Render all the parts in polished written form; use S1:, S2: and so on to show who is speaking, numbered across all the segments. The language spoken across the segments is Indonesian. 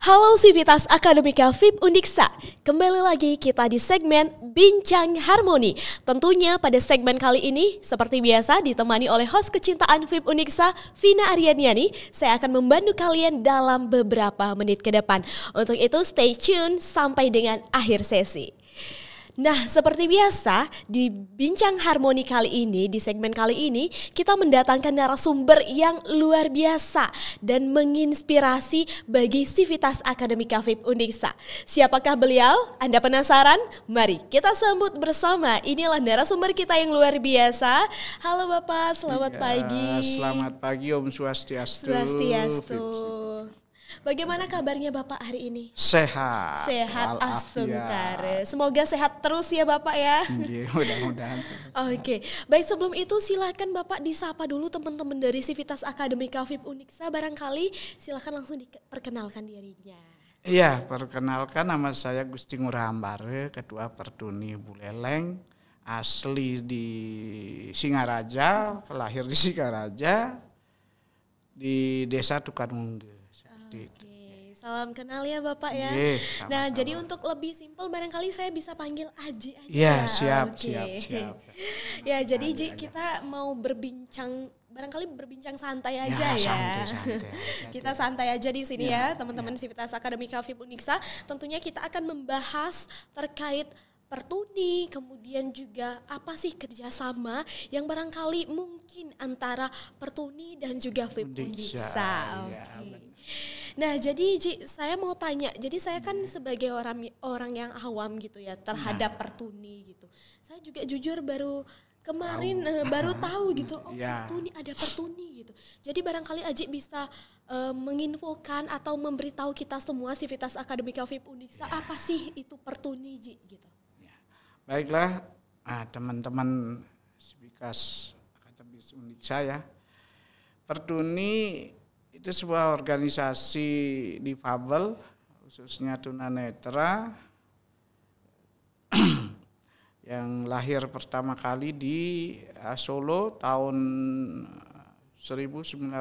S1: Halo Sivitas Akademika FIP Undiksa, kembali lagi kita di segmen Bincang Harmoni. Tentunya pada segmen kali ini, seperti biasa ditemani oleh host kecintaan FIP Undiksa, Vina Aryaniani. Saya akan membantu kalian dalam beberapa menit ke depan. Untuk itu stay tune sampai dengan akhir sesi. Nah, seperti biasa di Bincang Harmoni kali ini, di segmen kali ini, kita mendatangkan narasumber yang luar biasa dan menginspirasi bagi Sivitas Akademika FIP Undiksa. Siapakah beliau? Anda penasaran? Mari kita sambut bersama. Inilah narasumber kita yang luar biasa. Halo Bapak, selamat pagi.
S2: Selamat pagi Om Swastiastu.
S1: Swastiastu. Bagaimana kabarnya Bapak hari ini?
S2: Sehat.
S1: Sehat astungkare. Semoga sehat terus ya Bapak ya.
S2: Iya, mudah-mudahan.
S1: Oke, baik sebelum itu silakan Bapak disapa dulu teman-teman dari Sivitas Akademika FIP Undiksa. Barangkali silakan langsung diperkenalkan dirinya.
S2: Iya, perkenalkan nama saya Gusti Ngurahambare, Ketua Pertuni Buleleng, asli di Singaraja, lahir di Singaraja, di Desa Tukanmungge.
S1: Oke, salam kenal ya Bapak ya.
S2: Sama-sama.
S1: Nah, jadi untuk lebih simpel barangkali saya bisa panggil Aji aja.
S2: Iya, siap.
S1: Ya, jadi Ji, kita mau barangkali berbincang santai aja ya.
S2: Santai
S1: Kita santai aja di sini ya, teman-teman Sivitas Akademika FIP Undiksa. Tentunya kita akan membahas terkait Pertuni, kemudian juga apa sih kerjasama yang barangkali mungkin antara Pertuni dan juga FIP Undiksa. Oke. Nah, jadi Ji, saya mau tanya, jadi saya kan sebagai orang yang awam gitu ya terhadap Pertuni gitu. Saya juga jujur baru kemarin baru tahu gitu, Pertuni, ada Pertuni gitu. Jadi barangkali Aji bisa menginfokan atau memberitahu kita semua Sivitas Akademika FIP Undiksa apa sih itu Pertuni Ji gitu.
S2: Baiklah, teman-teman Sivitas Akademika Undiksa ya. Pertuni itu sebuah organisasi difabel, khususnya tunanetra, yang lahir pertama kali di Solo tahun 1966,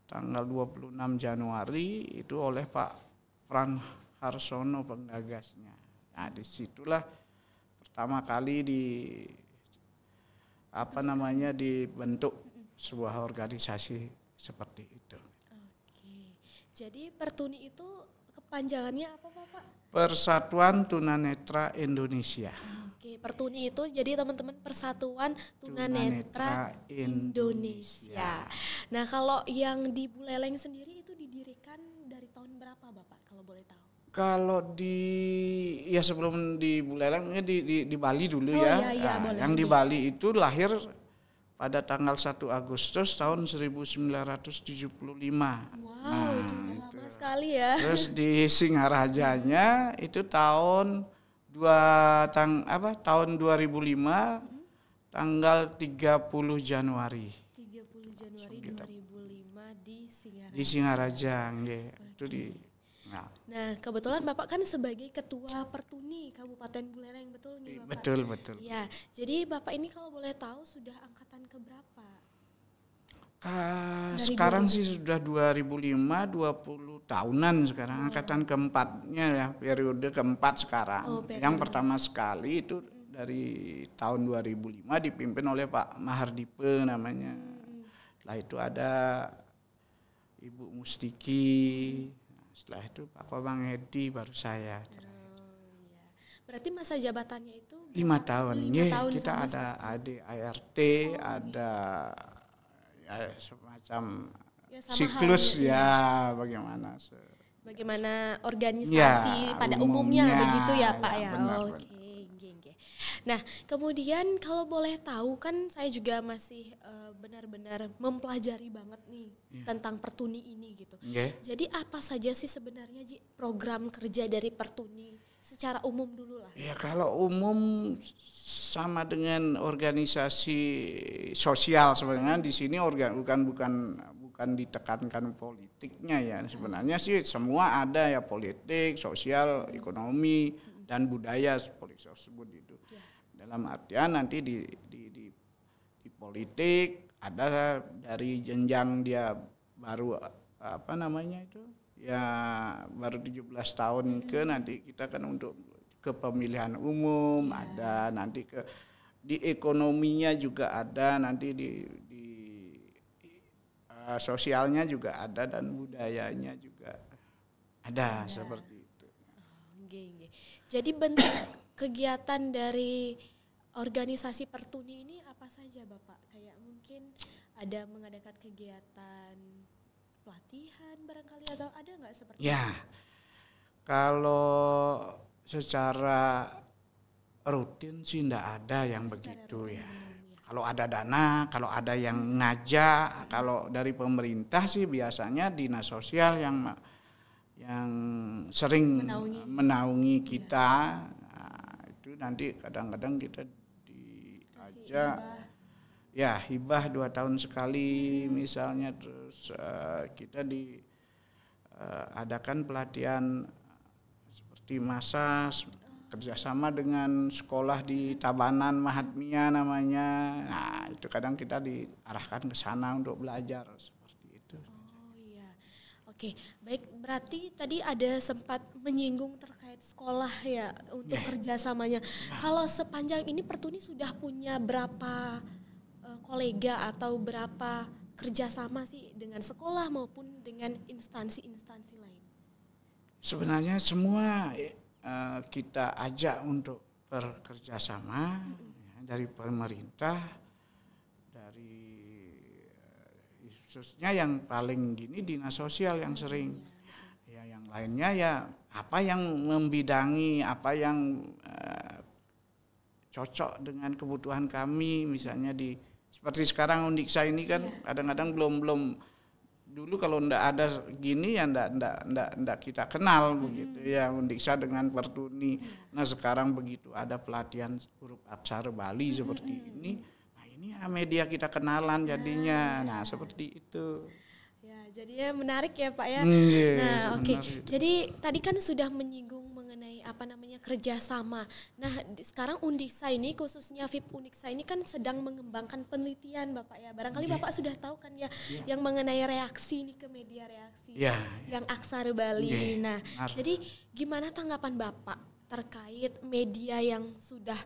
S2: tanggal 26 Januari, itu oleh Pak Pran Harsono penggagasnya. Nah, disitulah pertama kali dibentuk sebuah organisasi seperti itu.
S1: Oke, jadi Pertuni itu kepanjangannya apa Bapak?
S2: Persatuan Tunanetra Indonesia.
S1: Oke, Pertuni itu jadi teman-teman Persatuan Tunanetra Indonesia. Nah, kalau yang di Buleleng sendiri itu didirikan dari tahun berapa Bapak kalau boleh tahu?
S2: Kalau sebelum di Buleleng di Bali dulu ya.
S1: Boleh,
S2: yang di Bali itu lahir pada tanggal 1 Agustus tahun 1975.
S1: Wow, itu lama sekali ya.
S2: Terus di Singarajanya itu tahun 2005 tanggal 30 Januari.
S1: 30 Januari 2005 di Singaraja.
S2: Di Singaraja, itu di.
S1: Nah, kebetulan Bapak kan sebagai Ketua Pertuni Kabupaten Buleleng, betul nih Bapak?
S2: Betul.
S1: Ya, jadi Bapak ini kalau boleh tahu sudah angkatan keberapa?
S2: Sekarang sih sudah 2005, 20 tahunan sekarang, angkatan keempatnya ya, periode keempat sekarang. Yang pertama sekali itu dari tahun 2005 dipimpin oleh Pak Mahardipe namanya. Setelah itu ada Ibu Mustiki. Setelah itu Pak Komang Edi, baru saya.
S1: Berarti masa jabatannya itu
S2: 5 tahun. Kita ada ADART, ada semacam siklus
S1: bagaimana organisasi pada umumnya begitu ya Pak ya. Oke. Nah, kemudian kalau boleh tahu kan saya juga masih benar-benar mempelajari banget nih tentang Pertuni ini gitu. Jadi apa saja sih sebenarnya program kerja dari Pertuni secara umum dulu lah?
S2: Ya, kalau umum sama dengan organisasi sosial sebenarnya di sini bukan ditekankan politiknya ya. Sebenarnya sih semua ada ya, politik, sosial, ekonomi dan budaya seperti tersebut itu. Dalam artian nanti di politik ada dari jenjang dia baru apa namanya itu ya baru 17 tahun ke nanti kita kan untuk ke pemilihan umum ada, nanti ke di ekonominya juga ada, nanti di sosialnya juga ada, dan budayanya juga ada seperti itu.
S1: Jadi bentuk kegiatan dari organisasi Pertuni ini apa saja Bapak? Kayak mungkin ada mengadakan kegiatan pelatihan barangkali, atau ada nggak seperti itu?
S2: Ya, kalau secara rutin sih enggak ada yang begitu ya. Kalau ada dana, kalau ada yang ngajak, kalau dari pemerintah sih biasanya dinas sosial yang sering menaungi kita. Nah, itu nanti kadang-kadang kita diajak ya hibah 2 tahun sekali misalnya, terus kita adakan pelatihan seperti massas, kerjasama dengan sekolah di Tabanan Mahatmia namanya. Nah, itu kadang kita diarahkan ke sana untuk belajar seperti itu.
S1: Oh iya, oke, baik. Berarti tadi ada sempat menyinggung terkait sekolah ya untuk kerjasamanya. Kalau sepanjang ini Pertuni sudah punya berapa kolega atau berapa kerjasama sih dengan sekolah maupun dengan instansi-instansi lain? Sebenarnya
S2: semua kita ajak untuk bekerja sama dari pemerintah, dari khususnya yang paling gini dinas sosial yang sering, ya yang lainnya ya apa yang membidangi, apa yang cocok dengan kebutuhan kami, misalnya seperti sekarang Undiksa ini kan kadang-kadang belum dulu kalau ndak ada gini ya ndak kita kenal begitu ya Undiksa dengan Pertuni. Nah sekarang begitu ada pelatihan huruf aksara Bali seperti ini, nah ini ya media kita kenalan jadinya. Nah seperti itu.
S1: Ya jadinya menarik ya Pak ya. Nah oke. Jadi tadi kan sudah menyinggung mengenai apa namanya kerjasama. Nah sekarang Undiksa ini khususnya FIP Undiksa ini kan sedang mengembangkan penelitian Bapak ya. Barangkali Bapak sudah tahu kan ya yang mengenai reaksi ini ke media reaksi yang aksara Bali. Nah jadi gimana tanggapan Bapak terkait media yang sudah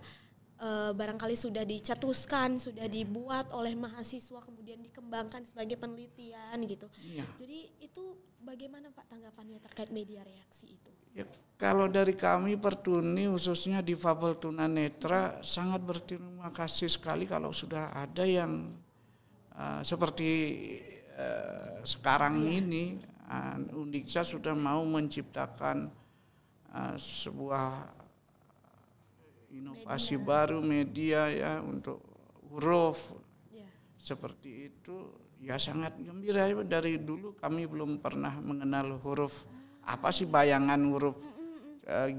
S1: barangkali sudah dicetuskan, sudah dibuat oleh mahasiswa kemudian dikembangkan sebagai penelitian gitu. Jadi itu bagaimana Pak tanggapannya terkait media reaksi itu?
S2: Ya, kalau dari kami Pertuni khususnya difabel tunanetra sangat berterima kasih sekali kalau sudah ada yang seperti sekarang ini Undiksa sudah mau menciptakan sebuah inovasi baru media ya untuk huruf seperti itu ya sangat gembira. Dari dulu kami belum pernah mengenal huruf, apa sih bayangan huruf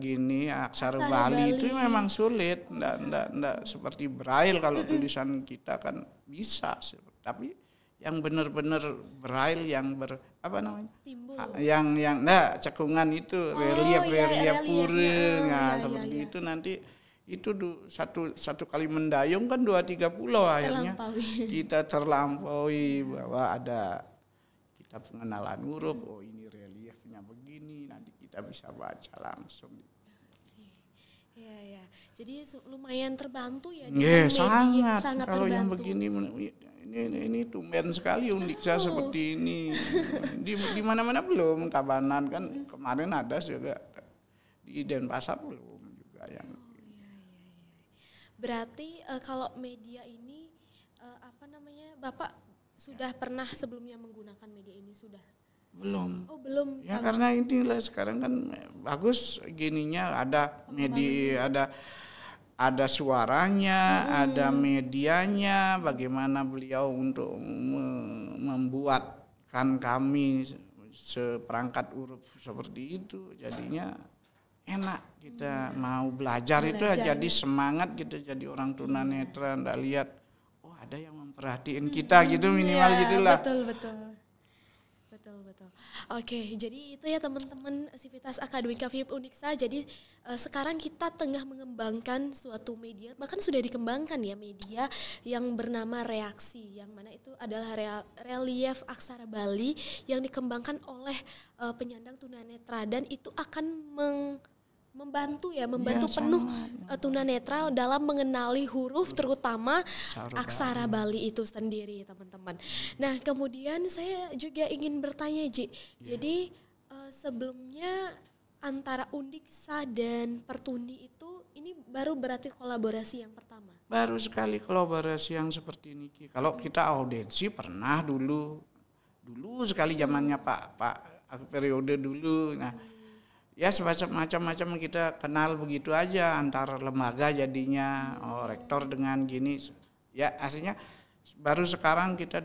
S2: gini aksara Bali itu memang sulit, ndak seperti Braille. Kalau tulisan kita kan bisa, tapi yang benar-benar Braille yang apa namanya yang cekungan itu relief pura seperti itu nanti itu satu kali mendayung kan 2-3 pulau akhirnya kita terlampaui bahwa ada kita pengenalan huruf, oh ini reliefnya begini, nanti kita bisa baca langsung.
S1: Ya. Jadi lumayan terbantu ya.
S2: Sangat kalau terbantu. Yang begini ini tumben sekali Undiksa seperti ini. Di mana-mana belum, Tabanan kan kemarin ada juga, di Denpasar belum juga yang.
S1: Berarti kalau media ini Bapak sudah pernah sebelumnya menggunakan media ini sudah?
S2: Belum.
S1: Oh, belum.
S2: Ya karena inilah sekarang kan bagus gininya, ada media, ada suaranya, ada medianya, bagaimana beliau untuk membuatkan kami seperangkat huruf seperti itu, jadinya enak kita mau belajar itu jadi semangat gitu, jadi orang tunanetra ndak lihat oh ada yang memperhatiin kita gitu, minimal gitulah.
S1: Betul. Betul. Oke, jadi itu ya teman-teman Sivitas Akademika FIP Uniksa. Jadi sekarang kita tengah mengembangkan suatu media, bahkan sudah dikembangkan ya media yang bernama Reaksi, yang mana itu adalah relief aksara Bali yang dikembangkan oleh penyandang tunanetra, dan itu akan membantu penuh tunanetra dalam mengenali huruf, terutama aksara Bali itu sendiri, teman-teman. Nah, kemudian saya juga ingin bertanya, Ji. Jadi sebelumnya antara Undiksa dan Pertuni itu ini baru berarti kolaborasi yang pertama?
S2: Baru sekali kolaborasi yang seperti ini. Kalau kita audiensi pernah dulu sekali zamannya Pak periode dulu. Nah, ya semacam kita kenal begitu aja antar lembaga jadinya, rektor dengan gini. Ya aslinya baru sekarang kita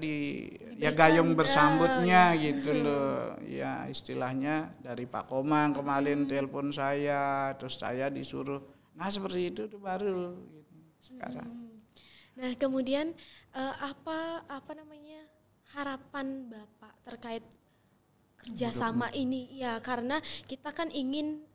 S2: gayung bersambutnya gitu loh. Ya istilahnya dari Pak Komang kemarin telepon saya, terus saya disuruh. Nah seperti itu tuh baru gitu, sekarang.
S1: Nah kemudian apa namanya harapan Bapak terkait kerjasama ini ya, karena kita kan ingin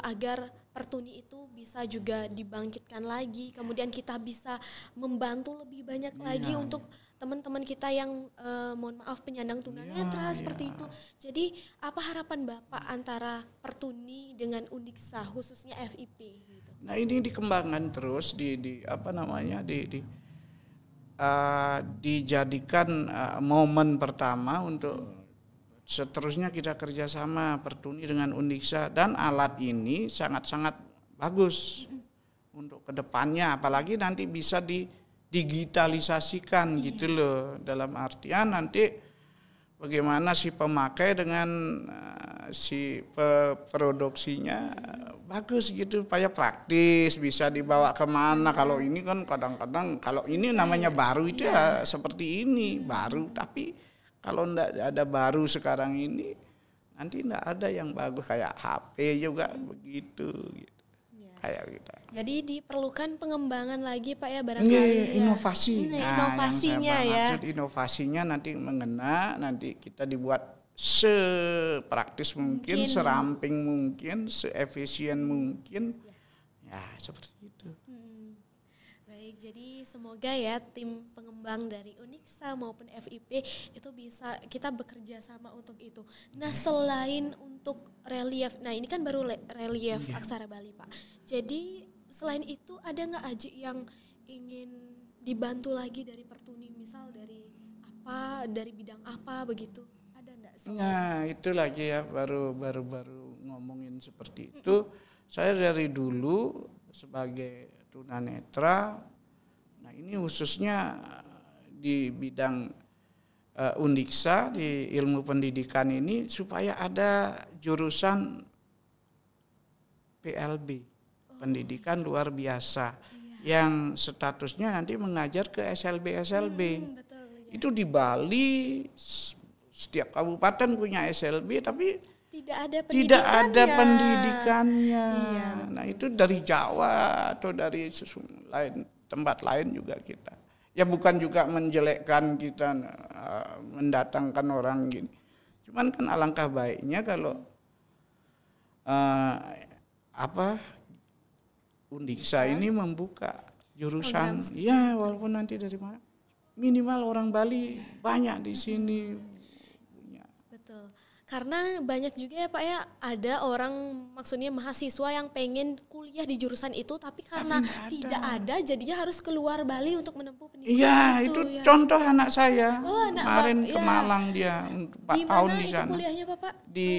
S1: agar Pertuni itu bisa juga dibangkitkan lagi, kemudian kita bisa membantu lebih banyak lagi untuk teman-teman kita yang mohon maaf penyandang tunanetra seperti itu. Jadi apa harapan Bapak antara Pertuni dengan Undiksa khususnya FIP gitu?
S2: Nah ini dikembangkan terus dijadikan momen pertama untuk seterusnya kita kerjasama Pertuni dengan Undiksa, dan alat ini sangat-sangat bagus untuk kedepannya, apalagi nanti bisa didigitalisasikan gitu loh, dalam artian nanti bagaimana si pemakai dengan si produksinya bagus gitu, supaya praktis bisa dibawa kemana. Kalau ini kan kadang-kadang kalau ini namanya baru itu ya seperti ini baru, tapi kalau enggak ada baru sekarang ini, nanti enggak ada yang bagus, kayak HP juga begitu gitu. Kayak gitu.
S1: Jadi diperlukan pengembangan lagi Pak ya barangkali.
S2: Inovasi.
S1: Inovasinya
S2: maksud inovasinya nanti mengena, nanti kita dibuat sepraktis mungkin, seramping mungkin, seefisien mungkin. Ya, seperti itu.
S1: Baik, jadi semoga ya tim pengembang dari Uniksa maupun FIP itu bisa kita bekerja sama untuk itu. Nah selain untuk relief, nah ini kan baru relief aksara Bali Pak. Jadi selain itu ada nggak Aji yang ingin dibantu lagi dari Pertuni, misal dari bidang apa begitu? Ada nggak?
S2: Nah itu lagi ya baru ngomongin seperti itu. Saya dari dulu sebagai tunanetra, nah ini khususnya di bidang Undiksa di ilmu pendidikan ini, supaya ada jurusan PLB, pendidikan luar biasa, yang statusnya nanti mengajar ke SLB. Betul. Itu di Bali setiap kabupaten punya SLB, tapi tidak ada pendidikannya. Nah itu dari Jawa atau dari tempat lain juga kita. Ya bukan juga menjelekkan kita mendatangkan orang gini. Cuman kan alangkah baiknya kalau Undiksa ini membuka jurusan. Ya walaupun nanti dari mana, minimal orang Bali banyak di sini.
S1: Betul. Karena banyak juga ya Pak ya, ada orang maksudnya mahasiswa yang pengen kuliah di jurusan itu, tapi karena tidak ada jadinya harus keluar Bali untuk menempuh pendidikan.
S2: Iya itu ya. Contoh anak saya kemarin ke Malang, dia 4 tahun di sana.
S1: Kuliahnya Bapak?
S2: Di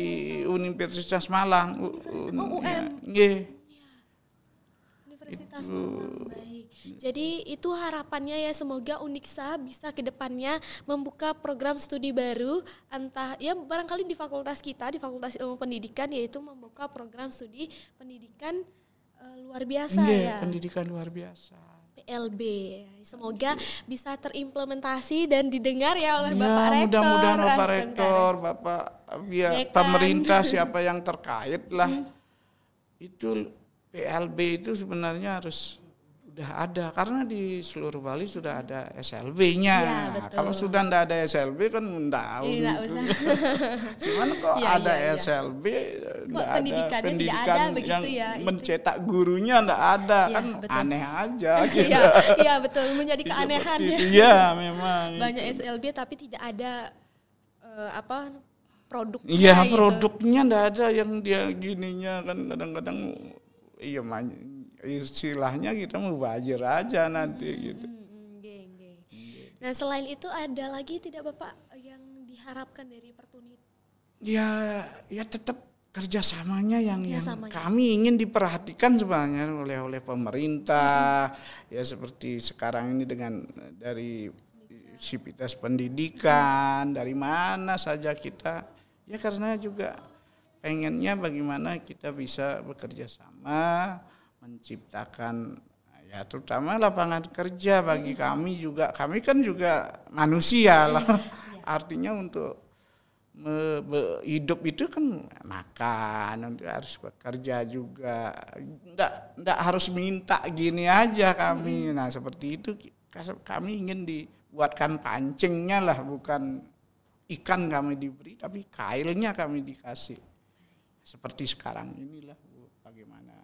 S2: Universitas Malang.
S1: Universitas Malang, baik. Jadi itu harapannya ya, semoga Undiksa bisa ke depannya membuka program studi baru, entah ya barangkali di fakultas kita, di Fakultas Ilmu Pendidikan, yaitu membuka program studi pendidikan luar biasa ya.
S2: Pendidikan luar biasa.
S1: PLB. Semoga bisa terimplementasi dan didengar ya oleh Bapak Rektor.
S2: Mudah-mudahan Bapak Rektor, Bapak pemerintah siapa yang terkait lah. Itu PLB itu sebenarnya harus Udah ada, karena di seluruh Bali sudah ada SLB-nya.
S1: Ya,
S2: Nah, kalau sudah enggak ada SLB kan enggak
S1: Tidak
S2: gitu.
S1: usah.
S2: Cuman kok
S1: Ya,
S2: ada
S1: ya, ya.
S2: SLB, enggak ada
S1: Pendidikannya tidak
S2: pendidikan
S1: ada begitu
S2: yang
S1: ya, itu.
S2: mencetak gurunya enggak ada,
S1: Ya,
S2: kan
S1: betul.
S2: aneh aja gitu.
S1: Iya, iya betul, menjadi keanehan ya.
S2: Iya, memang.
S1: Banyak SLB tapi tidak ada produknya
S2: Iya,
S1: gitu.
S2: produknya enggak ada yang dia gininya kan kadang-kadang iya istilahnya kita mau belajar aja nanti gitu.
S1: Nah selain itu ada lagi tidak Bapak yang diharapkan dari Pertuni?
S2: Ya tetap kerjasamanya yang
S1: Kerjasamanya.
S2: kami ingin diperhatikan sebenarnya oleh pemerintah. Ya seperti sekarang ini dengan dari Sivitas Pendidikan, dari mana saja kita. Ya karena juga pengennya bagaimana kita bisa bekerja sama menciptakan ya terutama lapangan kerja bagi kami juga. Kami kan juga manusia lah. Artinya untuk hidup itu kan makan, harus bekerja juga. Nggak harus minta gini aja kami. Nah seperti itu kami ingin dibuatkan pancingnya lah, bukan ikan kami diberi tapi kailnya kami dikasih. Seperti sekarang inilah bagaimana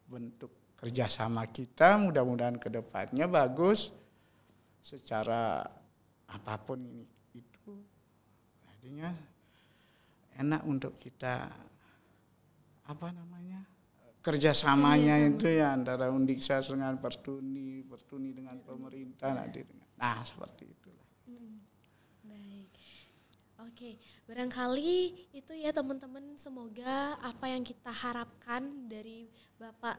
S2: bentuk kerjasama kita, mudah-mudahan ke depannya bagus secara apapun ini itu, artinya enak untuk kita kerjasamanya itu ya antara Undiksa dengan Pertuni dengan pemerintah nah seperti itulah.
S1: Baik. Oke, barangkali itu ya teman-teman, semoga apa yang kita harapkan dari Bapak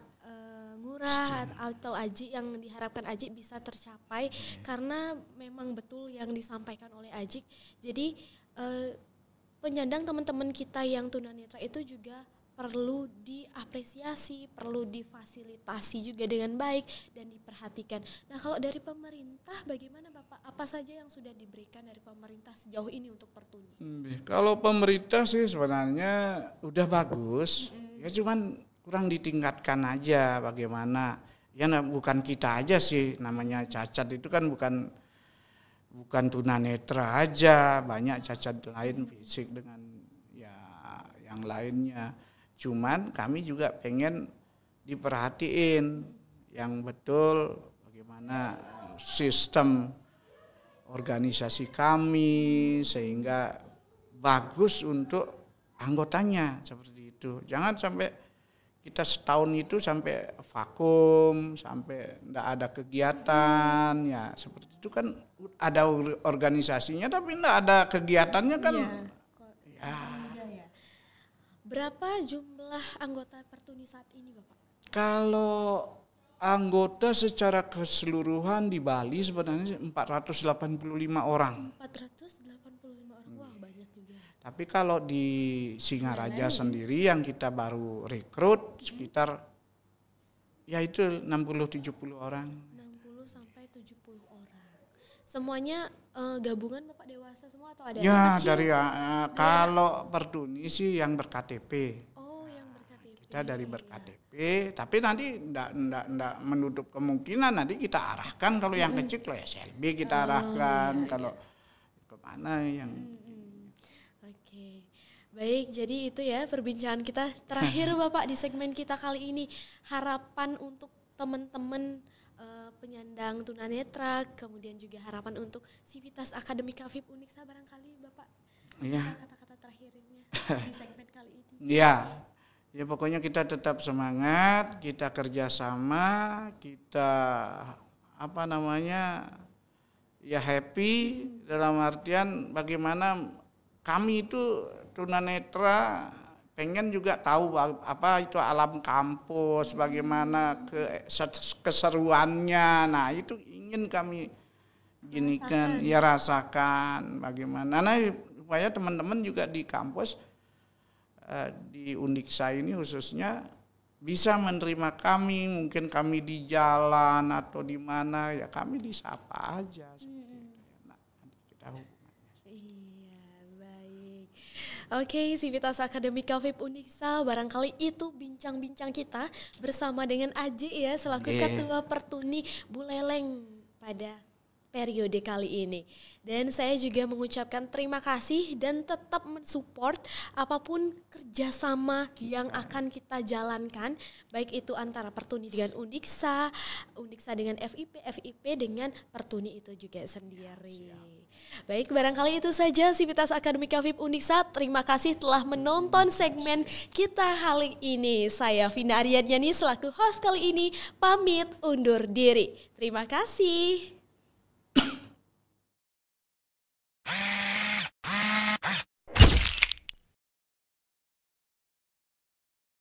S1: Ngurah atau Aji, yang diharapkan Aji bisa tercapai karena memang betul yang disampaikan oleh Aji. Jadi penyandang teman-teman kita yang tunanetra itu juga perlu diapresiasi, perlu difasilitasi juga dengan baik dan diperhatikan. Nah kalau dari pemerintah bagaimana Bapak? Apa saja yang sudah diberikan dari pemerintah sejauh ini untuk Pertuni?
S2: Kalau pemerintah sih sebenarnya udah bagus, ya cuman kurang ditingkatkan aja bagaimana. Ya bukan kita aja sih, namanya cacat itu kan bukan tunanetra aja, banyak cacat lain fisik dengan ya yang lainnya. Cuman kami juga pengen diperhatiin yang betul bagaimana sistem organisasi kami sehingga bagus untuk anggotanya seperti itu. Jangan sampai kita setahun itu sampai vakum, sampai enggak ada kegiatan ya seperti itu kan, ada organisasinya tapi enggak ada kegiatannya kan. Ya.
S1: Berapa jumlah anggota Pertuni saat ini Bapak?
S2: Kalau anggota secara keseluruhan di Bali sebenarnya 485 orang.
S1: 485 orang, wah banyak juga.
S2: Tapi kalau di Singaraja sendiri yang kita baru rekrut sekitar ya itu 60-70 orang.
S1: 60 sampai 70 orang. Semuanya gabungan Bapak dewasa semua atau ada
S2: Ya
S1: yang kecil?
S2: dari kalau Pertuni sih yang ber-KTP.
S1: Oh, yang ber-KTP.
S2: Kita dari ber-KTP, tapi nanti enggak menutup kemungkinan nanti kita arahkan kalau yang kecil kalau SLB kita arahkan, kalau kemana yang
S1: Oke. Baik, jadi itu ya perbincangan kita terakhir Bapak di segmen kita kali ini. Harapan untuk teman-teman penyandang tunanetra, kemudian juga harapan untuk Sivitas Akademika FIP Uniksa, barangkali Bapak kata-kata terakhirnya di segmen kali ini.
S2: Ya pokoknya kita tetap semangat, kita kerjasama, kita ya happy dalam artian bagaimana kami itu tunanetra pengen juga tahu apa itu alam kampus, bagaimana keseruannya. Nah itu ingin kami ginikan, rasakan bagaimana. Nah supaya teman-teman juga di kampus di Undiksa ini khususnya bisa menerima kami, mungkin kami di jalan atau di mana ya kami disapa aja. Nah, kita
S1: Iya, baik. Oke, Sivitas Akademika FIP Uniksa, barangkali itu bincang-bincang kita bersama dengan Aji ya selaku Ketua Pertuni Buleleng pada periode kali ini. Dan saya juga mengucapkan terima kasih dan tetap mensupport apapun kerjasama yang akan kita jalankan, baik itu antara Pertuni dengan Uniksa, Uniksa dengan FIP, FIP dengan Pertuni itu juga sendiri. Baik, barangkali itu saja Sivitas Akademika FIP Uniksa. Terima kasih telah menonton segmen kita kali ini. Saya Vina Ariadnyani selaku host kali ini pamit undur diri. Terima kasih.